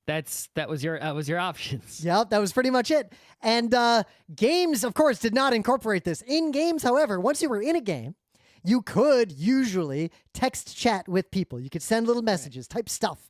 that was your options. Yep, that was pretty much it. And games, of course, did not incorporate this. In games, however, once you were in a game, you could usually text chat with people. You could send little messages, type stuff.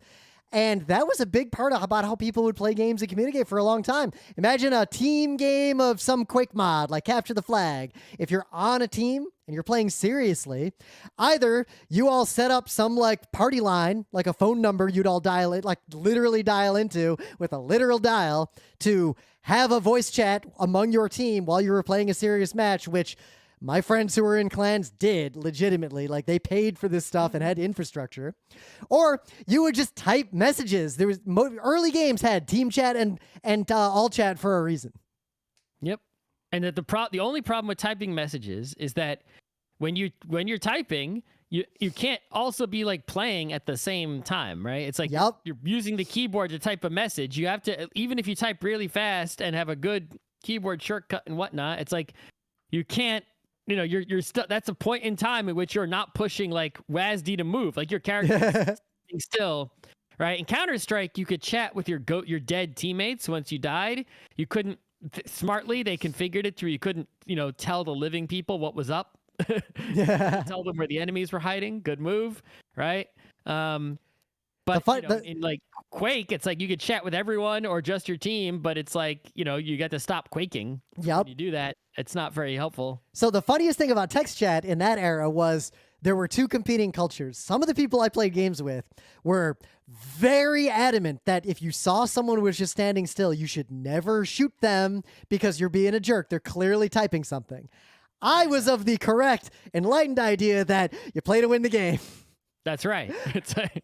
And that was a big part about how people would play games and communicate for a long time. Imagine a team game of some Quake mod, like Capture the Flag. If you're on a team and you're playing seriously, either you all set up some like party line, like a phone number you'd all dial it, like literally dial into with a literal dial to have a voice chat among your team while you were playing a serious match, which my friends who were in clans did legitimately. Like, they paid for this stuff and had infrastructure. Or you would just type messages. There was early games had team chat and all chat for a reason. Yep. And that the only problem with typing messages is that when you're typing, you can't also be like playing at the same time, right? It's like you're using the keyboard to type a message. You have to, even if you type really fast and have a good keyboard shortcut and whatnot, it's like you can't. You're that's a point in time in which you're not pushing like WASD to move, like your character is sitting still, right? In Counter-Strike, you could chat with your dead teammates once you died. You couldn't smartly. They configured it to where you couldn't, tell the living people what was up. Tell them where the enemies were hiding. Good move, right? But in like Quake, it's like you could chat with everyone or just your team, but it's like, you got to stop quaking. Yep. When you do that, it's not very helpful. So the funniest thing about text chat in that era was there were two competing cultures. Some of the people I played games with were very adamant that if you saw someone who was just standing still, you should never shoot them because you're being a jerk. They're clearly typing something. I was of the correct, enlightened idea that you play to win the game. That's right. It's like,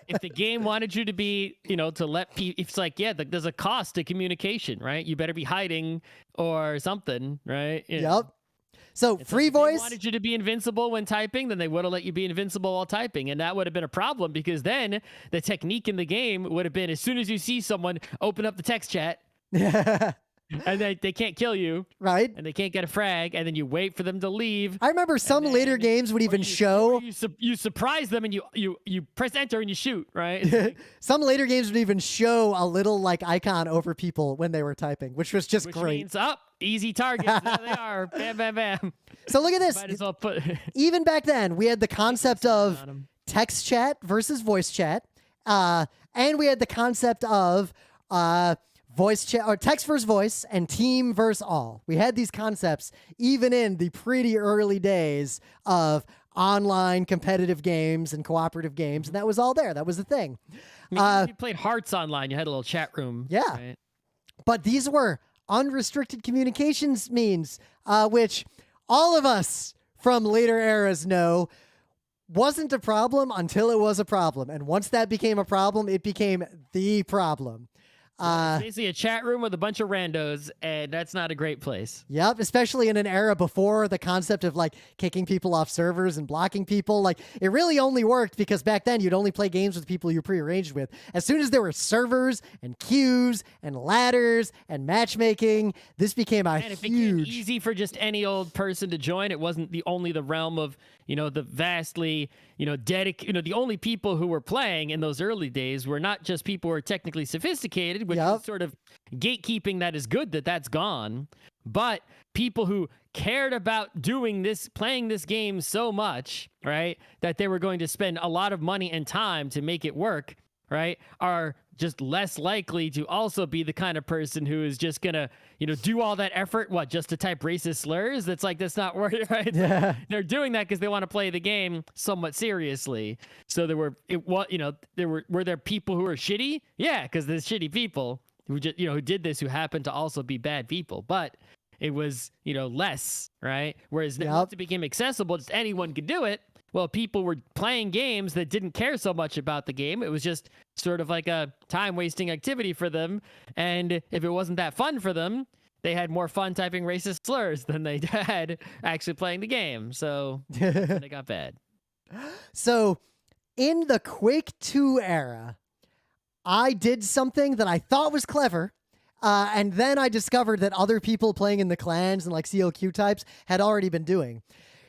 if the game wanted you to be, to let people, it's like, there's a cost to communication, right? You better be hiding or something, right? Yep. So it's free like, voice. If they wanted you to be invincible when typing, then they would have let you be invincible while typing. And that would have been a problem because then the technique in the game would have been as soon as you see someone, open up the text chat. And they can't kill you. Right. And they can't get a frag. And then you wait for them to leave. I remember some later games would even show. You surprise them and you press enter and you shoot, right? Some later games would even show a little like icon over people when they were typing, which was just great. Means up, easy targets. There they are. Bam, bam, bam. So look at this. Might as well put even back then, we had the concept of text chat versus voice chat. And we had the concept of voice chat or text versus voice and team versus all. We had these concepts even in the pretty early days of online competitive games and cooperative games, and that was all there. That was the thing. If you played Hearts online, you had a little chat room. Yeah. Right? But these were unrestricted communications means, which all of us from later eras know wasn't a problem until it was a problem. And once that became a problem, it became the problem. Basically a chat room with a bunch of randos, and that's not a great place. Yep, especially in an era before the concept of like kicking people off servers and blocking people. Like, it really only worked because back then you'd only play games with people you prearranged with. As soon as there were servers and queues and ladders and matchmaking, this became a and it became easy for just any old person to join. It wasn't only the realm of, the vastly, the only people who were playing in those early days were not just people who were technically sophisticated, which is sort of gatekeeping that is good that's gone. but people who cared about playing this game so much, right, that they were going to spend a lot of money and time to make it work, right, are just less likely to also be the kind of person who is just gonna, do all that effort, just to type racist slurs? That's not worth it, right? Yeah. They're doing that because they want to play the game somewhat seriously. So were there people who were shitty? Yeah, because there's shitty people who just, who did this, who happened to also be bad people, but it was, less, right? Whereas once it became accessible, just anyone could do it. Well, people were playing games that didn't care so much about the game. It was just sort of like a time-wasting activity for them. And if it wasn't that fun for them, they had more fun typing racist slurs than they had actually playing the game. So they got bad. So in the Quake 2 era, I did something that I thought was clever. And then I discovered that other people playing in the clans and like CLQ types had already been doing.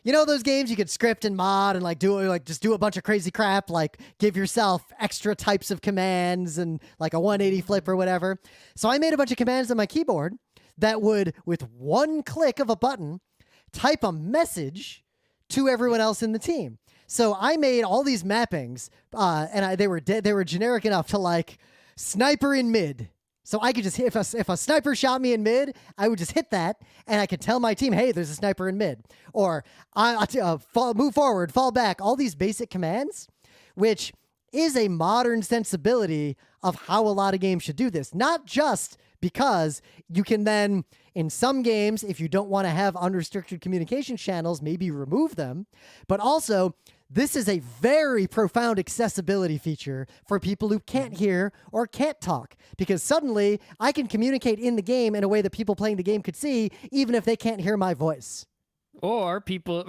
You know those games you could script and mod and just do a bunch of crazy crap, like give yourself extra types of commands and like a 180 flip or whatever. So I made a bunch of commands on my keyboard that would, with one click of a button, type a message to everyone else in the team. So I made all these mappings, and they were generic enough to like sniper in mid. So I could just hit, if a sniper shot me in mid, I would just hit that, and I could tell my team, hey, there's a sniper in mid. Or move forward, fall back, all these basic commands, which is a modern sensibility of how a lot of games should do this. Not just because you can then, in some games, if you don't want to have unrestricted communication channels, maybe remove them, but also this is a very profound accessibility feature for people who can't hear or can't talk, because suddenly I can communicate in the game in a way that people playing the game could see, even if they can't hear my voice. Or people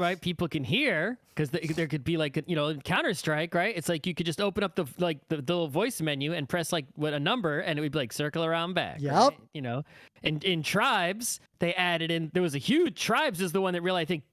can hear, because there could be like, in Counter-Strike, right? It's like you could just open up the little voice menu and press like a number, and it would be like circle around back. Yep. Right? And in Tribes, they added in, there was a huge, Tribes is the one that really, I think,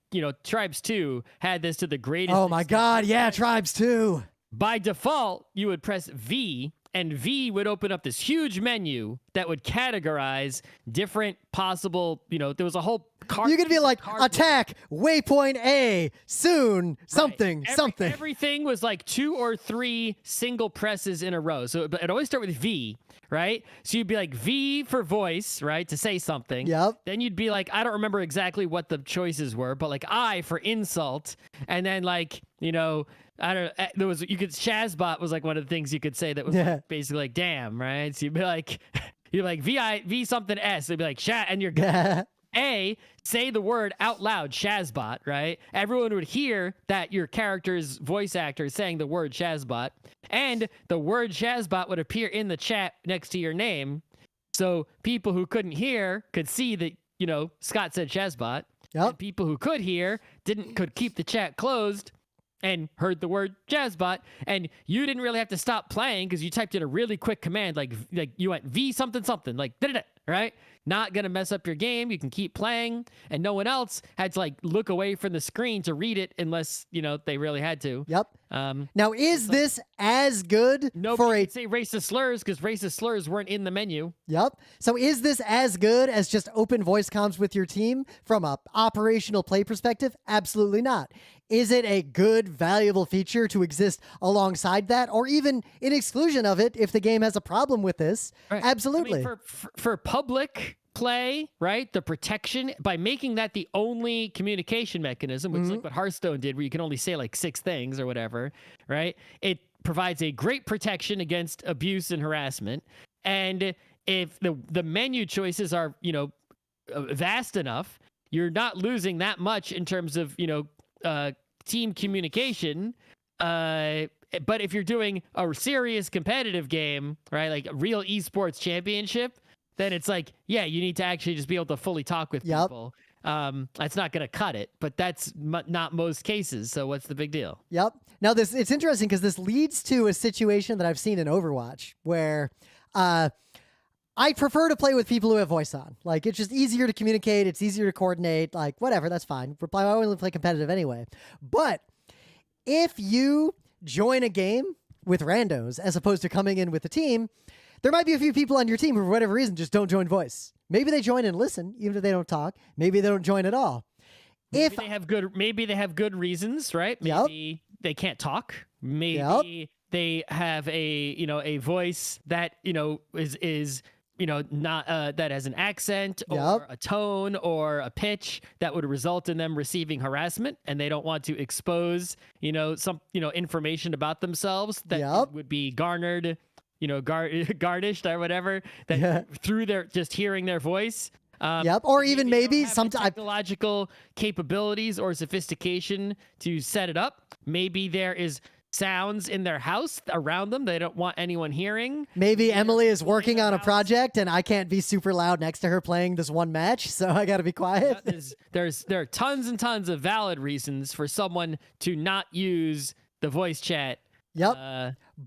Tribes 2 had this to the greatest Oh my extent. God, yeah, Tribes 2. By default, you would press V, and V would open up this huge menu that would categorize different possible, there was a whole card. You could be like, attack, waypoint A, soon, something, something. Everything was like 2 or 3 single presses in a row. So it always start with V, right? So you'd be like V for voice, right? To say something. Yep. Then you'd be like, I don't remember exactly what the choices were, but like I for insult. And then like, I don't know, Shazbot was like one of the things you could say that was like basically like, damn, right? So you'd be like V something S. It'd be like, and you're A, say the word out loud, Shazbot, right? Everyone would hear that your character's voice actor is saying the word Shazbot, and the word Shazbot would appear in the chat next to your name. So people who couldn't hear could see that, Scott said Shazbot. Yep. And people who could hear could keep the chat closed and heard the word Jazzbot, and you didn't really have to stop playing because you typed in a really quick command, like you went V something something, like da-da-da, right? Not gonna mess up your game. You can keep playing, and no one else had to like look away from the screen to read it unless they really had to. Yep. Now, is this as good for a say racist slurs, because racist slurs weren't in the menu? Yep. So is this as good as just open voice comms with your team from a operational play perspective? Absolutely not. Is it a good, valuable feature to exist alongside that, or even in exclusion of it if the game has a problem with this? Right. Absolutely. I mean, for public play, right? The protection, by making that the only communication mechanism, which is like what Hearthstone did, where you can only say like 6 things or whatever, right? It provides a great protection against abuse and harassment. And if the menu choices are, vast enough, you're not losing that much in terms of, team communication. But if you're doing a serious competitive game, right, like a real esports championship, then it's like, yeah, you need to actually just be able to fully talk with people. That's not going to cut it, but that's not most cases. So what's the big deal? Yep. Now it's interesting because this leads to a situation that I've seen in Overwatch where I prefer to play with people who have voice on. Like, it's just easier to communicate. It's easier to coordinate. Like, whatever, that's fine. I only play competitive anyway. But if you join a game with randos as opposed to coming in with a team, There might be a few people on your team who, for whatever reason, just don't join voice. Maybe they join and listen, even if they don't talk. Maybe they don't join at all. Maybe they have good reasons, right? Maybe they can't talk. Maybe they have a voice that is not that has an accent or a tone or a pitch that would result in them receiving harassment, and they don't want to expose some information about themselves that would be garnered, garnished or whatever, that through their just hearing their voice. Or even maybe some technological capabilities or sophistication to set it up. Maybe there is sounds in their house around them they don't want anyone hearing. Maybe Emily is working on a project and I can't be super loud next to her playing this one match, so I got to be quiet. There are tons and tons of valid reasons for someone to not use the voice chat.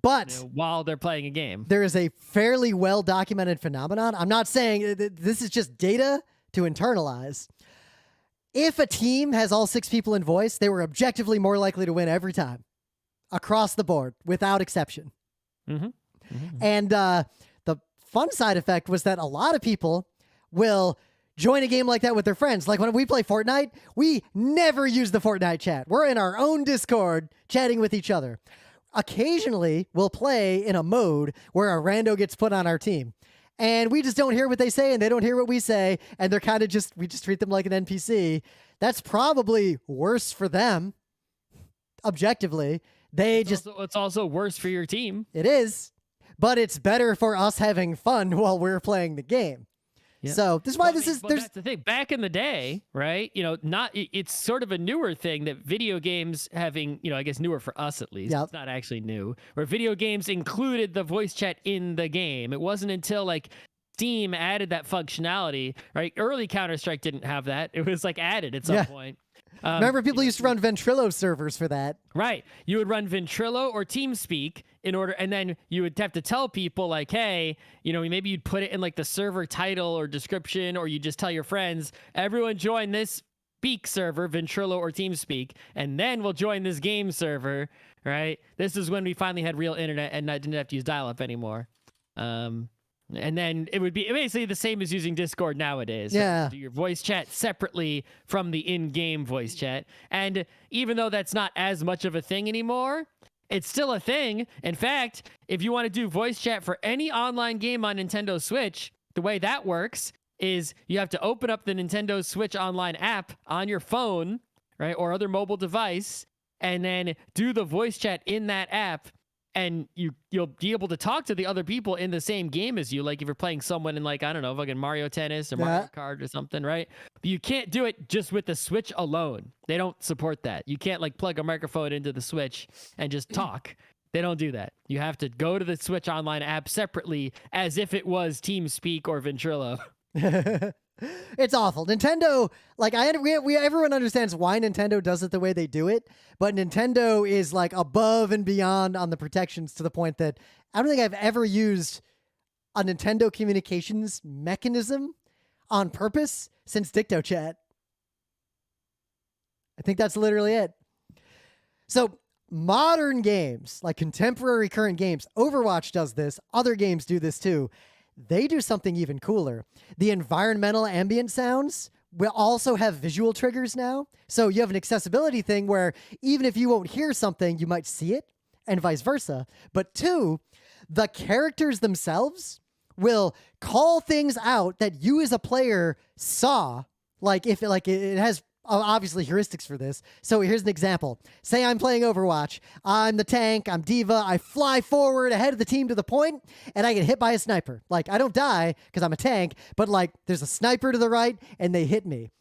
But while they're playing a game, there is a fairly well documented phenomenon. I'm not saying this is just data to internalize. If a team has all 6 people in voice, they were objectively more likely to win every time, across the board, without exception. And the fun side effect was that a lot of people will join a game like that with their friends. Like when we play Fortnite, we never use the Fortnite chat. We're in our own Discord chatting with each other. Occasionally, we'll play in a mode where a rando gets put on our team. And we just don't hear what they say, and they don't hear what we say, and they're kind of we just treat them like an NPC. That's probably worse for them, objectively. It's also worse for your team. It is, but it's better for us having fun while we're playing the game. Yeah. So this is why that's the thing. Back in the day, right? It's sort of a newer thing that video games having, I guess newer for us at least. It's not actually new. Where video games included the voice chat in the game. It wasn't until like Steam added that functionality, right? Early Counter-Strike didn't have that. It was like added at some point. Remember, people used to run Ventrilo servers for that. Right. You would run Ventrilo or TeamSpeak and then you would have to tell people like, hey, maybe you'd put it in like the server title or description, or you just tell your friends, everyone join this Speak server, Ventrilo or TeamSpeak, and then we'll join this game server, right? This is when we finally had real internet and I didn't have to use dial-up anymore. And then it would be basically the same as using Discord nowadays. Yeah. Do your voice chat separately from the in-game voice chat. And even though that's not as much of a thing anymore, it's still a thing. In fact, if you want to do voice chat for any online game on Nintendo Switch, the way that works is you have to open up the Nintendo Switch Online app on your phone, right, or other mobile device, and then do the voice chat in that app. And you'll be able to talk to the other people in the same game as you, like if you're playing someone in like, I don't know, fucking Mario Tennis or Mario Kart or something, right? But you can't do it just with the Switch alone. They don't support that. You can't like plug a microphone into the Switch and just talk. They don't do that. You have to go to the Switch Online app separately as if it was TeamSpeak or Ventrilo. It's awful. Nintendo, like everyone understands why Nintendo does it the way they do it, but Nintendo is like above and beyond on the protections to the point that I don't think I've ever used a Nintendo communications mechanism on purpose since DictoChat. I think that's literally it. So modern games, like contemporary current games, Overwatch does this. Other games do this too. They do something even cooler. The environmental ambient sounds will also have visual triggers now. So you have an accessibility thing where even if you won't hear something, you might see it, and vice versa. But 2, the characters themselves will call things out that you as a player saw. Like if it has obviously heuristics for this. So here's an example. Say I'm playing Overwatch. I'm the tank. I'm D.Va. I fly forward ahead of the team to the point, and I get hit by a sniper. Like, I don't die because I'm a tank, but like there's a sniper to the right, and they hit me.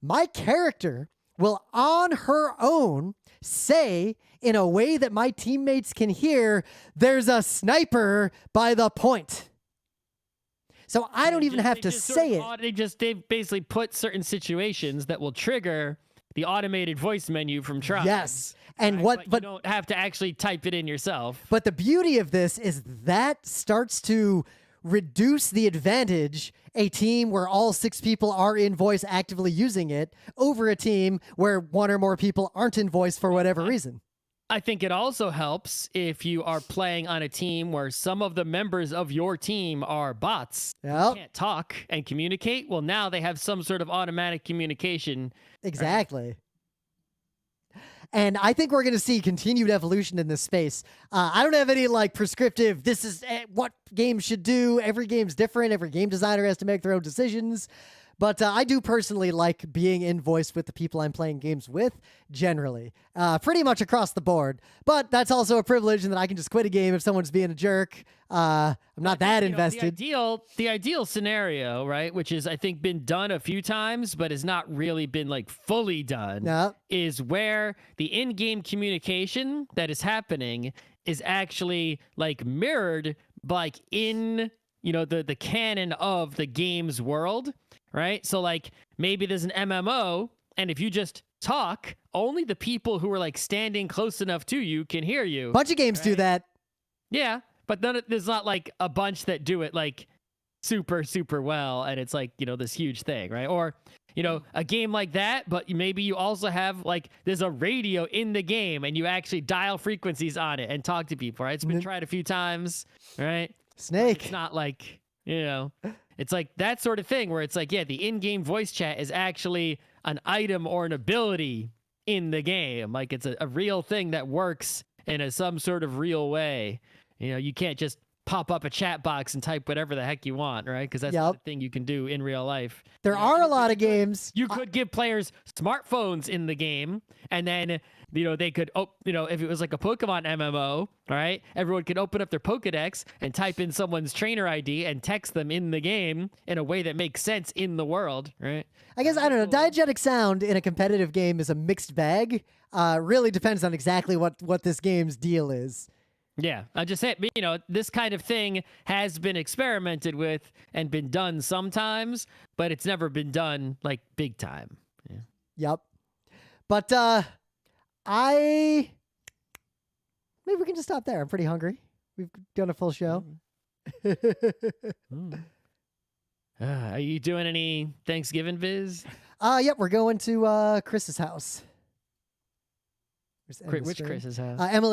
My character will on her own say in a way that my teammates can hear, there's a sniper by the point. So I don't even have to say it. They basically put certain situations that will trigger the automated voice menu from Try. Yes. And but you don't have to actually type it in yourself. But the beauty of this is that starts to reduce the advantage a team where all 6 people are in voice actively using it over a team where 1 or more people aren't in voice for whatever reason. I think it also helps if you are playing on a team where some of the members of your team are bots. Yep. Can't talk and communicate. Well, now they have some sort of automatic communication. Exactly. And I think we're going to see continued evolution in this space. I don't have any like prescriptive, this is what games should do. Every game's different. Every game designer has to make their own decisions. But I do personally like being in voice with the people I'm playing games with, generally, pretty much across the board. But that's also a privilege in that I can just quit a game if someone's being a jerk. I'm not that invested. The ideal scenario, right, which is I think been done a few times, but has not really been like fully done, is where the in-game communication that is happening is actually like mirrored, like in the canon of the game's world. Right? So like maybe there's an MMO, and if you just talk, only the people who are like standing close enough to you can hear you. Bunch of games do that. Yeah, but then there's not like a bunch that do it like super, super well, and it's like, this huge thing, right? Or, a game like that, but maybe you also have like there's a radio in the game and you actually dial frequencies on it and talk to people, right? It's been tried a few times, right? Snake. It's not like, it's like that sort of thing where it's like, the in-game voice chat is actually an item or an ability in the game. Like it's a real thing that works in some sort of real way. You can't just pop up a chat box and type whatever the heck you want, right? Because that's not a thing you can do in real life. There are a lot of games. You could give players smartphones in the game, and then they could, if it was like a Pokemon MMO, all right, everyone could open up their Pokedex and type in someone's trainer ID and text them in the game in a way that makes sense in the world, right? I guess, I don't know, diegetic sound in a competitive game is a mixed bag. Really depends on exactly what this game's deal is. Yeah, I just said, this kind of thing has been experimented with and been done sometimes, but it's never been done like big time. Yeah. Yep. But maybe we can just stop there. I'm pretty hungry. We've done a full show. Are you doing any Thanksgiving viz? Yep, we're going to Chris's house. Which Chris's house? Emily